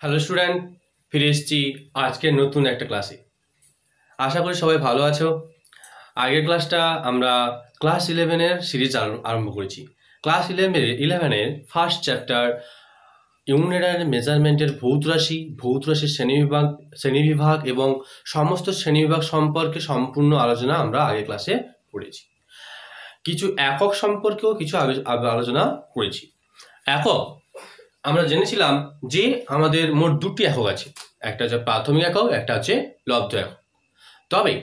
Hello student, ফিরে এসেছি আজকে নতুন একটা ক্লাসে। আশা করি সবাই ভালো আছো। আগের ক্লাসটা আমরা ক্লাস 11-এর সিরিজ আরম্ভ করেছি। ক্লাস 11-এর ফার্স্ট চ্যাপ্টার ইউনিট মেজারমেন্টের ভৌত রাশির শ্রেণীবিভাগ এবং সমস্ত শ্রেণীবিভাগ সম্পর্কে সম্পূর্ণ আলোচনা আমরা আগের ক্লাসে করেছি। কিছু একক সম্পর্কেও কিছু আলোচনা করেছি। একক আমরা জেনেছিলাম যে আমাদের মোট দুটি একক আছে, একটা হচ্ছে প্রাথমিক একক, একটা হচ্ছে লব্ধ একক। তবে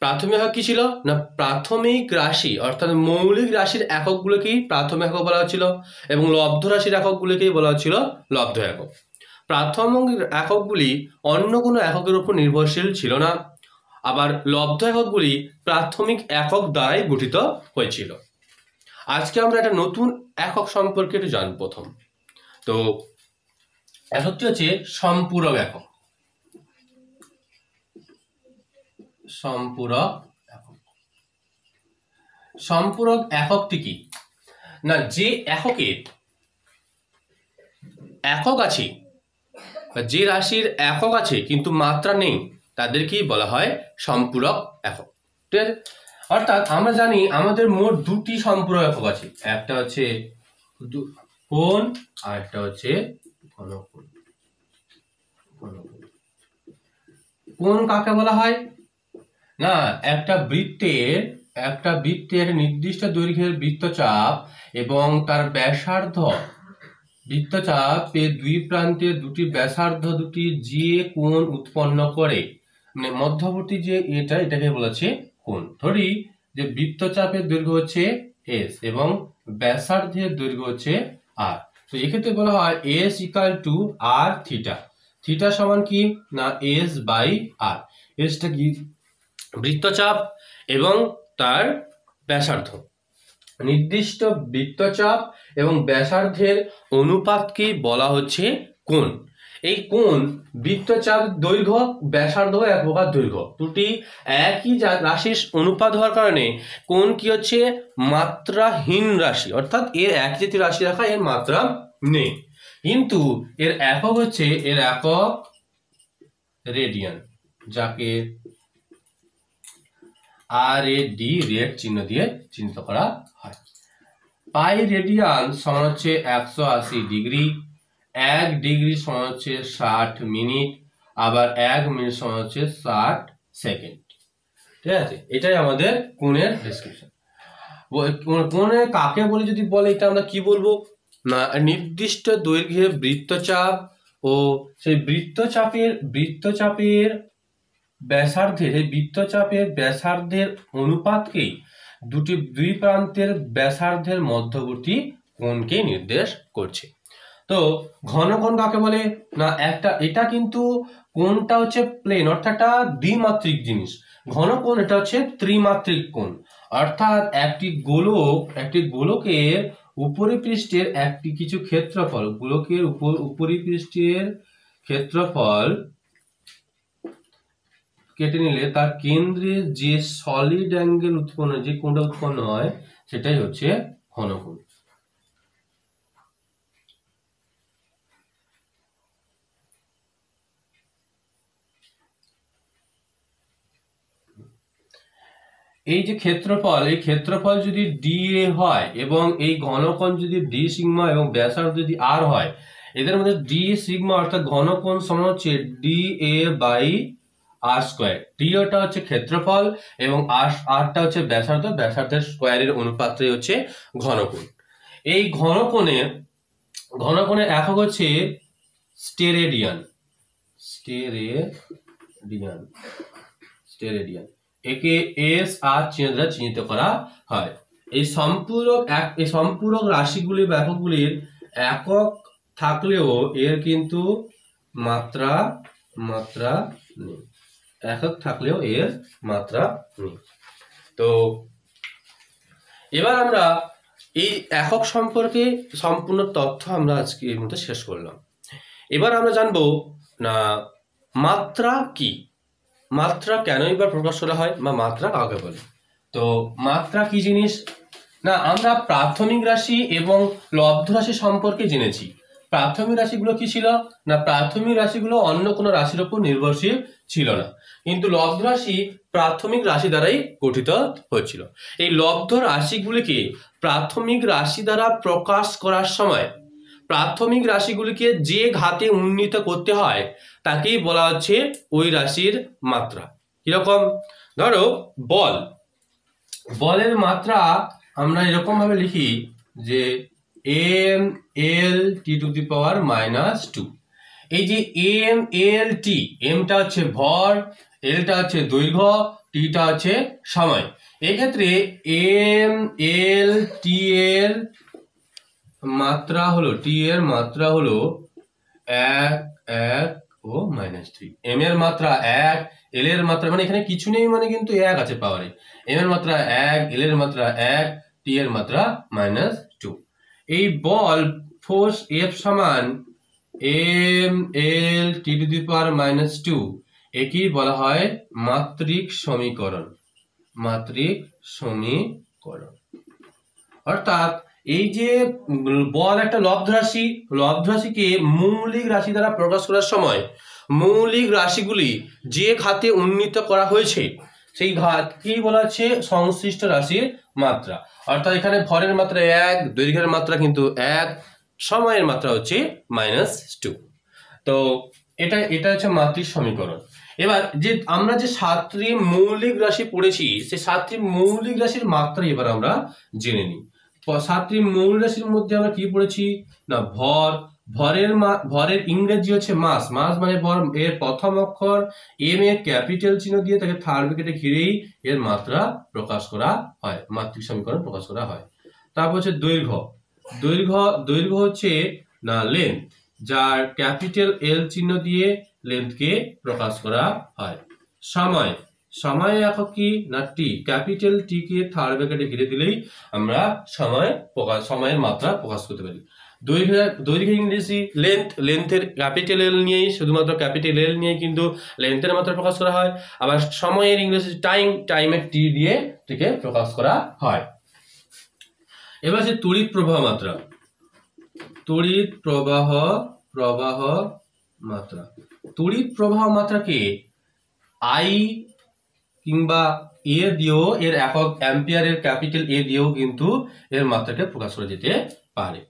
প্রাথমিক একক কি ছিল না, প্রাথমিক রাশি অর্থাৎ মৌলিক রাশির এককগুলোকেই প্রাথমিক একক বলা হচ্ছিল এবং লব্ধ রাশির এককগুলোকেই বলা হচ্ছিল লব্ধ একক। প্রাথমিক এককগুলি অন্য কোনো এককের উপর নির্ভরশীল ছিল না, আবার লব্ধ এককগুলি প্রাথমিক একক দ্বারাই গঠিত হয়েছিল। আজকে আমরা একটা নতুন একক সম্পর্কে একটু জানব। প্রথম তো এককটি হচ্ছে সম্পূরক একক। সম্পূরক এককটি কি না, যে এককের একক আছে, যে রাশির একক আছে কিন্তু মাত্রা নেই, তাদেরকেই বলা হয় সম্পূরক একক। ঠিক আছে, অর্থাৎ আমরা জানি আমাদের মোট দুটি সম্পূরক একক আছে, একটা হচ্ছে কোণ আর একটা হচ্ছে ঘনকোণ। কোণ কাকে বলা হয় না, একটা বৃত্তের নির্দিষ্ট দৈর্ঘ্যের বৃত্তচাপ এবং তার ব্যাসার্ধ, বৃত্তচাপের দুই প্রান্তে দুটি ব্যাসার্ধ দুটি যে কোণ উৎপন্ন করে, মানে মধ্যবর্তী যে এটাকে বলেছে কোণ। ধরি যে বৃত্তচাপের দৈর্ঘ্য হচ্ছে এস এবং ব্যাসার্ধের দৈর্ঘ্য হচ্ছে আর। তো এক্ষেত্রে বলা হয় s equal to r theta. Theta সমান কি না এস বাই আর। এসটা কি বৃত্তচাপ এবং তার ব্যাসার্ধ। নির্দিষ্ট বৃত্তচাপ এবং ব্যাসার্ধের অনুপাতকে বলা হচ্ছে কোণ। এই কোণ বৃত্তচাপ দৈর্ঘ্য, ব্যাসার্ধ এক প্রকার দৈর্ঘ্য, দুটি একই রাশির অনুপাত হওয়ার কারণে কোণ কি হচ্ছে মাত্রাহীন রাশি, অর্থাৎ এর এক জাতীয় রাশি রাখা, এর মাত্রা নেই, কিন্তু এর একক হচ্ছে রেডিয়ান, যাকে RAD রেড চিহ্ন দিয়ে চিহ্নিত করা হয়। পাই রেডিয়ান সমান হচ্ছে 180 ডিগ্রি, 1 ডিগ্রি সমান হচ্ছে 60 মিনিট, আবার 1 মিনিট সমান হচ্ছে 60 সেকেন্ড। ঠিক আছে, এটাই আমাদের কোণের ডেসক্রিপশন। কোণে কাকে বলে যদি বলে, এটা আমরা কি বলবো না, নির্দিষ্ট দৈর্ঘ্যের বৃত্তচাপ ও সেই বৃত্তচাপের ব্যাসার্ধের অনুপাতকে দুই প্রান্তের ব্যাসার্ধের মধ্যবর্তী কোণকে নির্দেশ করছে। তো ঘনকোণ কাকে বলে না, এটা কিন্তু কোণটা হচ্ছে প্লেন, অর্থাৎ এটা দ্বিমাত্রিক জিনিস। ঘনকোণ এটা হচ্ছে ত্রিমাত্রিক কোণ, অর্থাৎ একটি গোলকের উপরিপৃষ্ঠের কিছু ক্ষেত্রফল, গোলকের উপরিপৃষ্ঠের ক্ষেত্রফল কেটে নিলে তার কেন্দ্রে যে সলিড অ্যাঙ্গেল যে কোণটা উৎপন্ন হয়, সেটাই হচ্ছে ঘনকোণ। এই যে ক্ষেত্রফল যদি DA হয় এবং এই ঘনকোণ যদি D সিগমা এবং ব্যাসার্ধ যদি R হয়, এদের মধ্যে D সিগমা অর্থাৎ ঘনকোণ সমান হচ্ছে DA বাই আর স্কোয়ার। ডিওটা হচ্ছে ক্ষেত্রফল এবং আরটা হচ্ছে ব্যাসার্ধের স্কোয়ারের অনুপাতই হচ্ছে ঘনকোণ। এই ঘনকোণের একক হচ্ছে স্টেরেডিয়ান। একে এস আর চিহ্ন দ্বারা চিহ্নিত করা হয়। এই সম্পূরক রাশিগুলি বা এককগুলির একক থাকলেও এর কিন্তু মাত্রা নেই, একক থাকলেও এর মাত্রা নেই। তো এবার আমরা এই একক সম্পর্কে সম্পূর্ণ তথ্য আমরা আজকে এর মধ্যে শেষ করলাম। এবার আমরা জানবো না মাত্রা কি, মাত্রা কেনই বা প্রকাশ করা হয় বা মাত্রা কাকে বলে। তো মাত্রা কি জিনিস না, আমরা প্রাথমিক রাশি এবং লব্ধ রাশি সম্পর্কে জেনেছি। প্রাথমিক রাশিগুলো কি ছিল না, প্রাথমিক রাশিগুলো অন্য কোনো রাশির উপর নির্ভরশীল ছিল না, কিন্তু লব্ধ রাশি প্রাথমিক রাশি দ্বারাই গঠিত হয়েছিল। এই লব্ধ রাশিগুলিকে প্রাথমিক রাশি দ্বারা প্রকাশ করার সময় প্রাথমিক রাশিগুলিকে যে ঘাতে উন্নীত করতে হয় তাকেই বলা হচ্ছে ওই রাশির মাত্রা। কিরকম, ধরো বলের মাত্রা আমরা এরকম ভাবে লিখি যে M L T to the power -2। এই যে এম এল টি, এমটা হচ্ছে ভর, এলটা হচ্ছে দৈর্ঘ্য, টিটা হচ্ছে সময়। এক্ষেত্রে এম এল টি এর মাত্রা হলো, টি এর মাত্রা হলো 1 1 ও -3। এম এর মাত্রা 1, এল এর মাত্রা মানে এখানে কিছু নেই, মানে কিন্তু 1 আছে পাওয়ারে। এম এর মাত্রা 1, এল এর মাত্রা 1, টি এর মাত্রা -2। এই বল ফোর্স এফ সমান M L T to the power -2, একেই বলা হয় মাত্রিক সমীকরণ। মাত্রিক সমীকরণ অর্থাৎ এই যে বল একটা লব্ধ রাশি, লব্ধ রাশিকে মৌলিক রাশি দ্বারা প্রকাশ করার সময় মৌলিক রাশিগুলি যে ঘাতে উন্নীত করা হয়েছে সেই ঘাত কি বলা হচ্ছে সংশ্লিষ্ট রাশির মাত্রা। অর্থাৎ এখানে ভরের মাত্রা 1, দৈর্ঘ্যের মাত্রা কিন্তু 1, সময়ের মাত্রা হচ্ছে -2। তো এটা হচ্ছে মাত্রিক সমীকরণ। এবার যে আমরা যে 7টি মৌলিক রাশি পড়েছি সেই 7টি মৌলিক রাশির মাত্রা এবার আমরা জেনে নিই। 7টি মৌলিক রাশির মধ্যে আমরা কি পড়েছি না, ভরের ইংরেজি হচ্ছে মাস। মাস মানে ভর, এর প্রথম অক্ষর এম এর ক্যাপিটাল চিহ্ন দিয়ে তাকে থার্ড ব্র্যাকেটে ঘিরেই এর মাত্রা প্রকাশ করা হয়, মাত্রিক সমীকরণ প্রকাশ করা হয়। তারপর হচ্ছে দৈর্ঘ্য। দৈর্ঘ্য হচ্ছে না লেন্থ, যার ক্যাপিটাল এল চিহ্ন দিয়ে লেন্থকে প্রকাশ করা হয়। সময় একক কি না টি, ক্যাপিটাল টি কে থার্ড ব্র্যাকেটে ঘিরে দিলেই আমরা সময়ের মাত্রা প্রকাশ করতে পারি। দৈর্ঘ্য ইংরেজি লেন্থের ক্যাপিটাল এল নিয়েই, শুধুমাত্র ক্যাপিটাল এল নিয়ে কিন্তু লেন্থের মাত্রা প্রকাশ করা হয়। আবার সময়ের ইংরেজি টাইমের টি দিয়ে এটিকে প্রকাশ করা হয়। এবার আছে তড়িৎ প্রবাহ মাত্রা। তড়িৎ প্রবাহ মাত্রা, তড়িৎ প্রবাহ মাত্রাকে আই কিংবা এ দিয়েও, এর একক অ্যাম্পিয়ারের ক্যাপিটাল এ দিয়েও কিন্তু এর মাত্রাকে প্রকাশ করা যেতে পারে।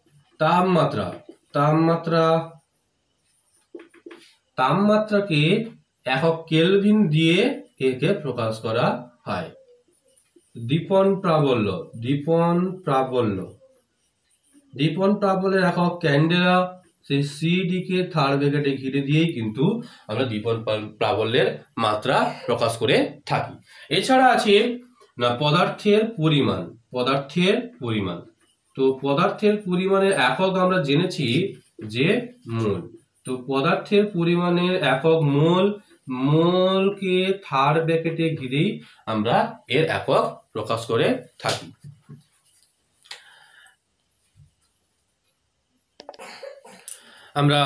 তাপমাত্রাকে একক কেলভিন দিয়ে একে প্রকাশ করা হয়। দীপন প্রাবল্যের একক ক্যান্ডেলা, সেই সিডি কে থার্ড ব্র্যাকেটে ঘিরে দিয়েই কিন্তু আমরা দীপন প্রাবল্যের মাত্রা প্রকাশ করে থাকি। এছাড়া আছে না পদার্থের পরিমাণ। তো পদার্থের পরিমাণের একক আমরা জেনেছি যে মোল। তো পদার্থের পরিমাণের একক মোলকে থার্ড ব্র্যাকেটে ঘিরেই আমরা এর একক প্রকাশ করে থাকি। আমরা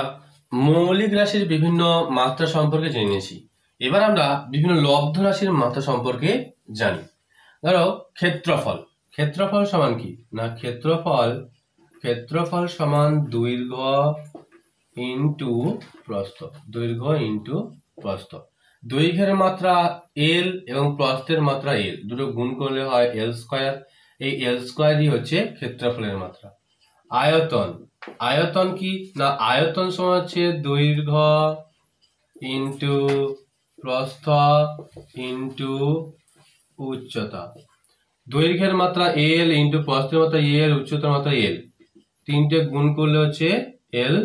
মৌলিক রাশির বিভিন্ন মাত্রা সম্পর্কে জেনে নিয়েছি। এবার আমরা বিভিন্ন লব্ধ রাশির মাত্রা সম্পর্কে জানি। ধরো ক্ষেত্রফল সমান কি না, ক্ষেত্রফল সমান দৈর্ঘ্য ইন্টু প্রস্থ। দৈর্ঘ্যের মাত্রা এল এবং প্রস্থের মাত্রা এল, দুটো গুণ করলে হয় এল স্কয়ার। এই এল স্কয়ারই হচ্ছে ক্ষেত্রফলের মাত্রা। আয়তন কি না, আয়তন সমান হচ্ছে দৈর্ঘ্য ইন্টু প্রস্থ ইন্টু উচ্চতা। দৈর্ঘ্যের মাত্রা এল ইন্টু প্রস্থের মাত্রা এল, উচ্চতার মাত্রা এল, তিনটে গুণ করলে হচ্ছে এল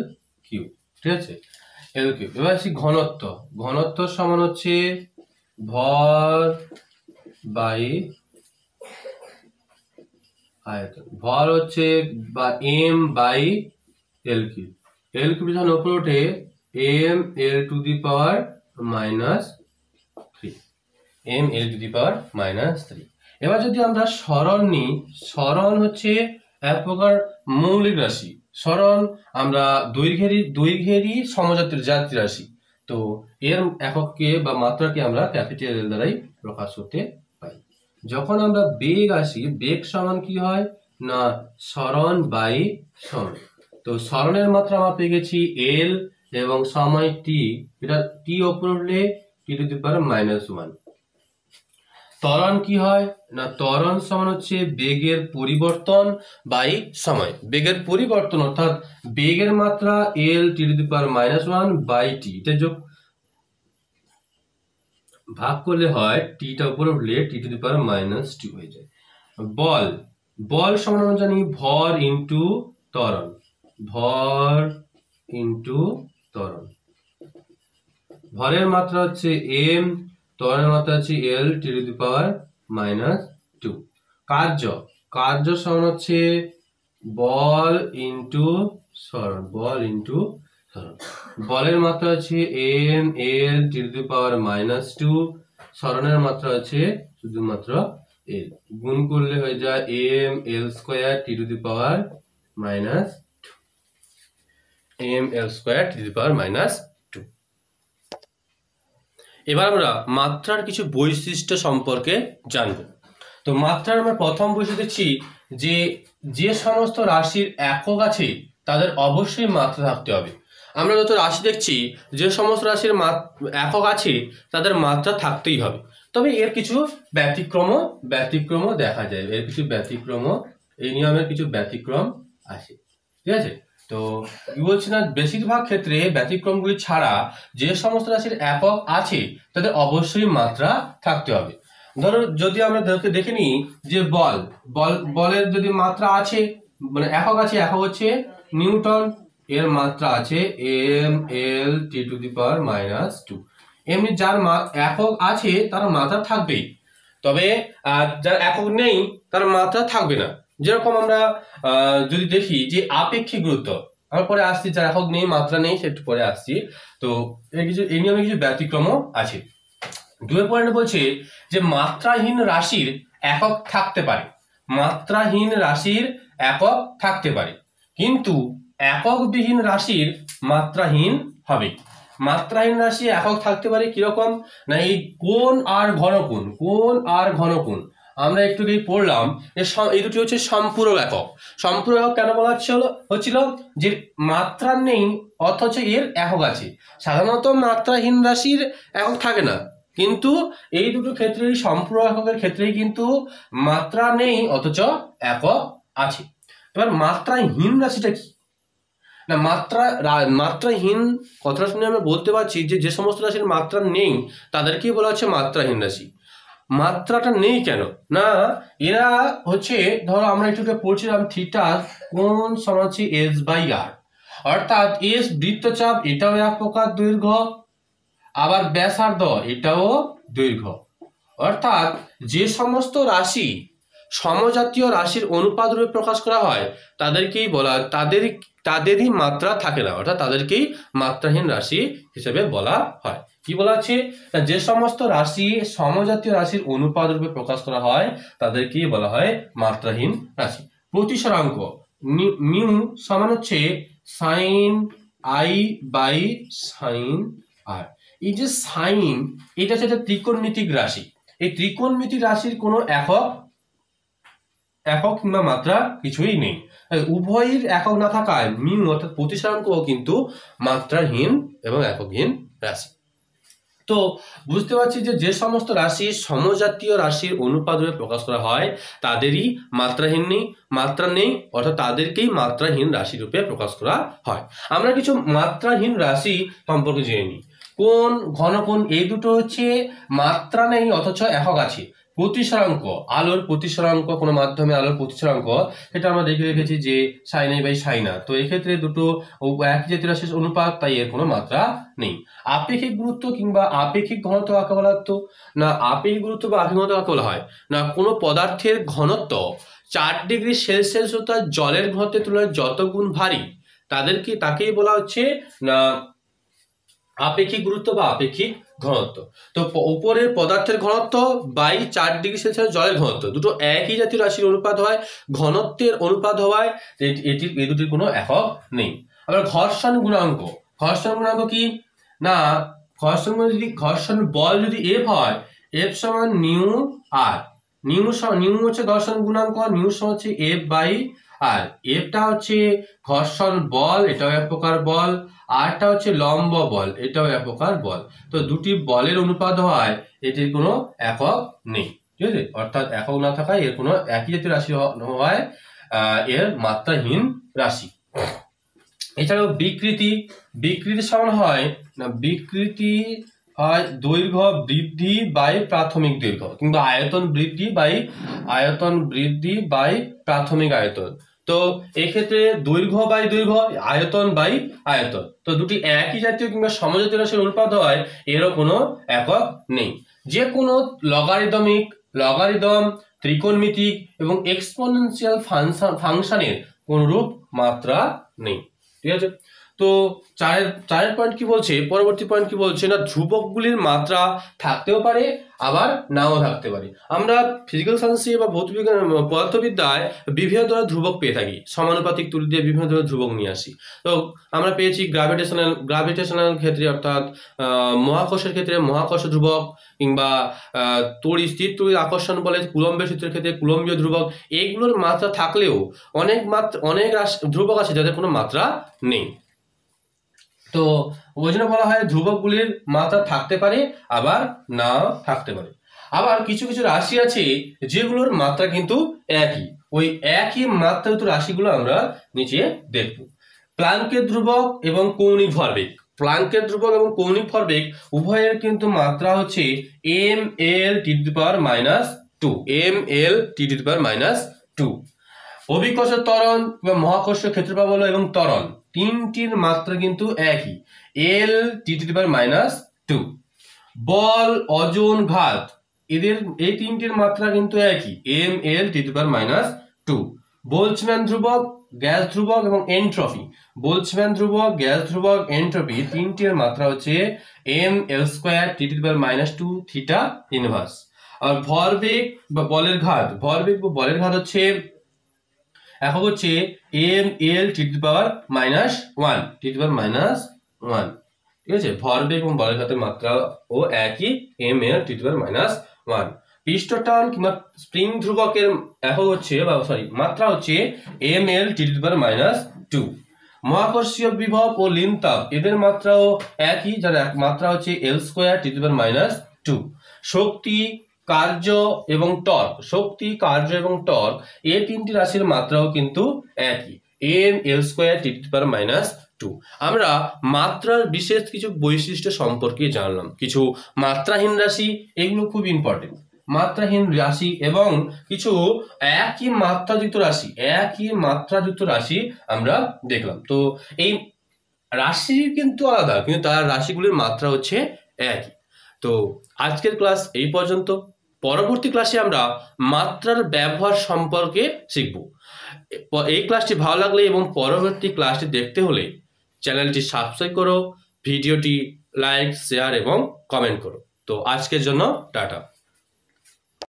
কিউ। ঠিক আছে, এল কিউ। এবার আসি ঘনত্ব সমান হচ্ছে ভর বাই আয়তন। ভর হচ্ছে বা m by l q. L q যখন উপরে ওঠে এম এল টু দি পাওয়ার -3। এবার যদি আমরা সরণ নিই, সরণ হচ্ছে এক প্রকার মৌলিক রাশি। সরণ আমরা দৈর্ঘ্যেরই সমজাতীয় জাতীয় রাশি। তো এর এককে বা মাত্রাকে আমরা ক্যাপিটাল এল দ্বারাই প্রকাশ করতে পারি। যখন আমরা বেগ আসি, বেগ সমান কি হয় না সরণ বাই সময়। তো সরণের মাত্রা আমরা পেয়ে গেছি এল এবং সময় টি, এটা টি ওপর উঠলে টি⁻⁻1। ত্বরণ কি হয় না, ত্বরণ সমান হচ্ছে বেগের পরিবর্তন বাই সময়। বেগের পরিবর্তন অর্থাৎ বেগের মাত্রা এল টি⁻⁻1 বাই টি, এটা যোগ ভাগ করলে হয় টিটা উপরে উঠলে টি⁻⁻2 হয়ে যায়। বল, বল সমান আমরা জানি ভর ইন্টু ত্বরণ, ভর ইন্টু ত্বরণ। ভরের মাত্রা হচ্ছে এম, ত্বরণের মাত্রা হচ্ছে এল টি⁻⁻2। কার্য, কার্য সমান হচ্ছে বল ইন্টু সরণ, বল ইন্টু সরণ। বলের মাত্রা হচ্ছে এম এল টি⁻⁻2, সরণের মাত্রা হচ্ছে শুধুমাত্র এল, গুণ করলে হয়ে যায় M L square T, M L square T. এবার আমরা মাত্রার কিছু বৈশিষ্ট্য সম্পর্কে জানব। তো মাত্রার আমরা প্রথম বৈশিষ্ট্য দেখছি যে যে সমস্ত রাশির একক আছে তাদের অবশ্যই মাত্রা থাকতে হবে। আমরা যত রাশি দেখছি যে সমস্ত রাশির একক আছে তাদের মাত্রা থাকতেই হবে, তবে এর কিছু ব্যতিক্রমও দেখা যায়, এর কিছু ব্যতিক্রম, এই নিয়মের কিছু ব্যতিক্রম আছে, ঠিক আছে। তো কি বলছি না, বেশিরভাগ ক্ষেত্রে ব্যতিক্রমগুলি ছাড়া যে সমস্ত রাশির একক আছে তাদের অবশ্যই মাত্রা থাকতে হবে। ধরো যদি আমরা দেখে নিই যে বলের যদি মাত্রা আছে মানে একক আছে, একক হচ্ছে নিউটন, এর মাত্রা আছে এম এল টি⁻⁻2। এমনি যার একক আছে তার মাত্রা থাকবেই, তবে যার একক নেই তার মাত্রা থাকবে না। যেরকম আমরা যদি দেখি যে আপেক্ষিক গুরুত্ব, আমরা পরে আসছি, যার একক নেই মাত্রা নেই সেটা পরে আসছি। তো এই নিয়মে কিছু ব্যতিক্রমও আছে। 2 পয়েন্ট বলছে যে মাত্রাহীন রাশির একক থাকতে পারে, মাত্রাহীন রাশির একক থাকতে পারে, কিন্তু এককবিহীন রাশির মাত্রাহীন হবে। মাত্রাহীন রাশি একক থাকতে পারে কিরকম না, এই কোণ আর ঘনকোণ, কোণ আর ঘনকোণ আমরা একটু পড়লাম, এই দুটি হচ্ছে সম্পূরক একক। সম্পূরক একক কেন বলা হচ্ছিল যে মাত্রা নেই অথচ এর একক আছে। সাধারণত মাত্রাহীন রাশির একক থাকে না, কিন্তু এই দুটো ক্ষেত্রে সম্পূরক এককের ক্ষেত্রেই কিন্তু মাত্রা নেই অথচ একক আছে। এবার মাত্রাহীন রাশিটা কি না, মাত্রাহীন কথাটা শুনে আমরা বলতে পারছি যে যে সমস্ত রাশির মাত্রা নেই তাদেরকেই বলা হচ্ছে মাত্রাহীন রাশি। মাত্রাটা নেই কেন না, এরা হচ্ছে ধরো আমরা একটু পড়ছিলাম থিটা কোণ সমান হচ্ছে S/R, অর্থাৎ এস বৃত্তচাপ, এটাও এক প্রকার দৈর্ঘ্য, আবার ব্যাসার্ধ এটাও দৈর্ঘ্য। অর্থাৎ যে সমস্ত রাশি সমজাতীয় রাশির অনুপাত রূপে প্রকাশ করা হয় তাদেরকেই বলা, তাদেরই মাত্রা থাকে না, অর্থাৎ তাদেরকেই মাত্রাহীন রাশি হিসেবে বলা হয়। কি বলা আছে, যে সমস্ত রাশি সমজাতীয় রাশির অনুপাত রূপে প্রকাশ করা হয় তাদেরকেই বলা হয় মাত্রাহীন রাশি। প্রতিসরাঙ্ক মিউ সমান হচ্ছে সাইন আই বাই সাইন আর। এই যে সাইন, এটা হচ্ছে একটা ত্রিকোণমিতিক রাশি। এই ত্রিকোণমিতিক রাশির কোনো একক কিংবা মাত্রা কিছুই নেই, উভয়ের একক না থাকায় মিউ অর্থাৎ প্রতিসরাঙ্কও কিন্তু মাত্রাহীন এবং এককহীন রাশি। তো বুঝতে পারছি যে যে সমস্ত রাশি সমজাতীয় রাশির অনুপাত রূপে প্রকাশ করা হয় তাদেরই মাত্রাহীন নেই, মাত্রা নেই অর্থাৎ তাদেরকেই মাত্রাহীন রাশি রূপে প্রকাশ করা হয়। আমরা কিছু মাত্রাহীন রাশি সম্পর্কে জেনে নিই। কোণ, ঘনকোণ এই দুটো হচ্ছে মাত্রা নেই অথচ একক আছে। প্রতিসরাঙ্ক, আলোর প্রতিসরাঙ্ক, কোনো মাধ্যমে আলোর প্রতিসরাঙ্ক, সেটা আমরা দেখে রেখেছি যে সাইন আই বাই সাইন আর। তো এক্ষেত্রে দুটো একই জাতীয় রাশির অনুপাত, তাই এর কোনো মাত্রা নেই। আপেক্ষিক গুরুত্ব কিংবা আপেক্ষিক ঘনত্ব কাকে বলা হতো না, আপেক্ষিক গুরুত্ব বা আপেক্ষিক ঘনত্ব কাকে বলা হয় না, কোনো পদার্থের ঘনত্ব 4 ডিগ্রি সেলসিয়াস অর্থাৎ জলের ঘনত্বের তুলনায় যত গুণ ভারী তাকেই বলা হচ্ছে না আপেক্ষিক গুরুত্ব বা আপেক্ষিক ঘনত্ব। তো উপরের পদার্থের ঘনত্ব বাই 4 ডিগ্রি সেলসিয়াস জলের ঘনত্ব, দুটো একই জাতীয় রাশির অনুপাত হয়, ঘনত্বের অনুপাত হওয়ায় এই দুটির কোনো একক নেই। আবার ঘর্ষণ গুণাঙ্ক, ঘর্ষণ গুণাঙ্ক কি না, ঘর্ষণ বল যদি এফ হয়, এফ সমান নিউ আর, নিউ হচ্ছে ঘর্ষণ গুণাঙ্ক, নিউ সমান হচ্ছে এফ বাই আর এফটা হচ্ছে ঘর্ষণ বল, এটাও এক প্রকার বল, আরটা হচ্ছে লম্ব বল, এটাও এক প্রকার বল। তো দুটি বলের অনুপাত হয়, এটির কোনো একক নেই, ঠিক আছে, অর্থাৎ একক না থাকায় এর কোনো একই জাতীয় রাশি হয়, এর মাত্রাহীন রাশি। এছাড়াও বিকৃতি সমান হয় না, বিকৃতি হয় দৈর্ঘ্য বৃদ্ধি বাই প্রাথমিক দৈর্ঘ্য, কিংবা আয়তন বৃদ্ধি বাই প্রাথমিক আয়তন। তো এক্ষেত্রে দৈর্ঘ্য বাই দৈর্ঘ্য, আয়তন বাই আয়তন, তো দুটি একই জাতীয় কিংবা সমজাতীয় রাশির অনুপাত হয়, এরও কোনো একক নেই। যে কোনো লগারিদম, ত্রিকোণমিতিক এবং এক্সপোনেনশিয়াল ফাংশনের কোনরূপ মাত্রা নেই, ঠিক আছে। তো চারের পয়েন্ট কি বলছে, পরবর্তী পয়েন্ট কি বলছে না, ধ্রুবকগুলির মাত্রা থাকতেও পারে আবার নাও থাকতে পারে। আমরা ফিজিক্যাল সায়েন্সে বা ভৌতবিজ্ঞান পদার্থবিদ্যায় বিভিন্ন ধরনের ধ্রুবক পেয়ে থাকি, সমানুপাতিক তুলি দিয়ে বিভিন্ন ধরনের ধ্রুবক নিয়ে আসি। তো আমরা পেয়েছি গ্রাভিটেশনাল ক্ষেত্রে, অর্থাৎ মহাকর্ষের ক্ষেত্রে মহাকর্ষ ধ্রুবক, কিংবা স্থির তড়িৎ আকর্ষণ বলে কুলম্বের সূত্রের ক্ষেত্রে কুলম্বীয় ধ্রুবক। এগুলোর মাত্রা থাকলেও অনেক ধ্রুবক আছে যাদের কোনো মাত্রা নেই। তো ওই জন্য বলা হয় ধ্রুবকগুলির মাত্রা থাকতে পারে আবার নাও থাকতে পারে। আবার কিছু কিছু রাশি আছে যেগুলোর মাত্রা কিন্তু একই, ওই একই মাত্রাযুক্ত রাশিগুলো আমরা নিচে দেখব। প্লাঙ্কের ধ্রুবক এবং কৌণিক ভরবেগ, প্লাঙ্কের ধ্রুবক এবং কৌণিক ভরবেগ উভয়ের কিন্তু মাত্রা হচ্ছে mL⁻², mL⁻²। অভিকর্ষ ত্বরণ বা মহাকর্ষ ক্ষেত্রপ্রবল এবং ত্বরণ তিনটির মাত্রা কিন্তু একই, L⁻²। বল, ওজন, ঘাত এদের এই তিনটির মাত্রা কিন্তু একই, mL⁻²। বোলৎজম্যান ধ্রুবক, গ্যাস ধ্রুবক এবং এন্ট্রপি, বোলৎজম্যান ধ্রুবক, গ্যাস ধ্রুবক, এন্ট্রপি তিনটির মাত্রা হচ্ছে mL²T⁻², থিটা ইনভার্স। আর ভরবেগ বা বলের ঘাত, হচ্ছে একক হচ্ছে mL⁻⁻1, ঠিক আছে। ভরবেগ এবং বলের ঘাতের মাত্রা ও একই, mL⁻⁻1। পৃষ্ঠটান কিংবা স্প্রিং ধ্রুবকের একক হচ্ছে মাত্রা হচ্ছে mL⁻²। মহাকর্ষীয় বিভব ও লিনতাপ এদের মাত্রাও একই, যার এক মাত্রা হচ্ছে L²T⁻²। শক্তি, কার্য এবং টর্ক এই তিনটি রাশির মাত্রাও কিন্তু একই, mL²T⁻²। আমরা মাত্রার বিশেষ কিছু বৈশিষ্ট্য সম্পর্কে জানলাম, কিছু মাত্রাহীন রাশি, এগুলো খুব ইম্পর্টেন্ট। মাত্রাহীন রাশি এবং কিছু একই মাত্রাযুক্ত রাশি আমরা দেখলাম। তো এই রাশি কিন্তু আলাদা, কিন্তু তার রাশিগুলির মাত্রা হচ্ছে একই। তো আজকের ক্লাস এই পর্যন্ত। পরবর্তী ক্লাসে আমরা মাত্রার ব্যবহার সম্পর্কে শিখব। এই ক্লাসটি ভালো লাগলে এবং পরবর্তী ক্লাসটি দেখতে হলে চ্যানেলটি সাবস্ক্রাইব করো, ভিডিওটি লাইক, শেয়ার এবং কমেন্ট করো। তো আজকের জন্য টাটা।